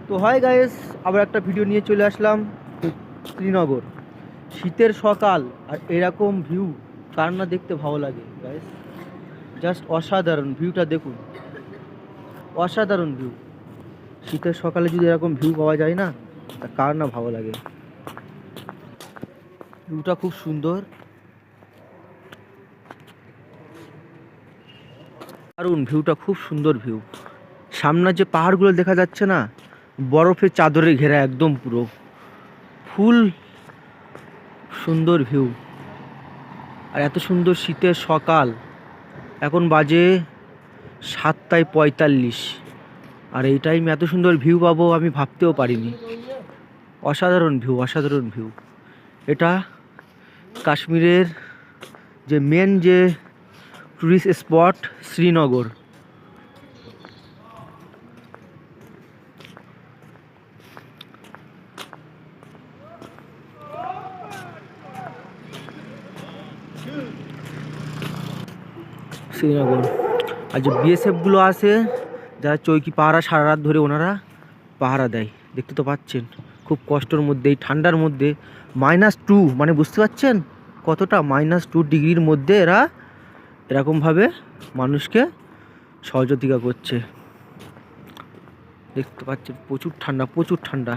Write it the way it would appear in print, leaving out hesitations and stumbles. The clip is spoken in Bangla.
তো হয় গাইস, আবার একটা ভিডিও নিয়ে চলে আসলাম। শ্রীনগর শীতের সকাল আর এরকম ভিউ কার না দেখতে ভালো লাগে গাইস। জাস্ট অসাধারণ ভিউটা দেখুন, অসাধারণ ভিউ। শীতের সকালে যদি এরকম ভিউ পাওয়া যায় না, তা কার না ভালো লাগে। ভিউটা খুব সুন্দর, দারুণ ভিউটা, খুব সুন্দর ভিউ। সামনে যে পাহাড়গুলো দেখা যাচ্ছে না, বরফের চাদরে ঘেরা, একদম পুরো ফুল সুন্দর ভিউ। আর এত সুন্দর শীতের সকাল, এখন বাজে 7:45, আর এই টাইমে এত সুন্দর ভিউ পাবো আমি ভাবতেও পারিনি। অসাধারণ ভিউ, অসাধারণ ভিউ। এটা কাশ্মীরের যে মেন যে টুরিস্ট স্পট শ্রীনগর। শ্রীনগর আর যে বিএসএফগুলো আছে, যারা চৌকি পাহারা সারা রাত ধরে ওনারা পাহারা দেয়, দেখতে তো পাচ্ছেন। খুব কষ্টের মধ্যে, এই ঠান্ডার মধ্যে, -2, মানে বুঝতে পারছেন কতটা, -2 ডিগ্রির মধ্যে এরা এরকমভাবে মানুষকে সহযোগিতা করছে। দেখতে পাচ্ছেন প্রচুর ঠান্ডা, প্রচুর ঠান্ডা।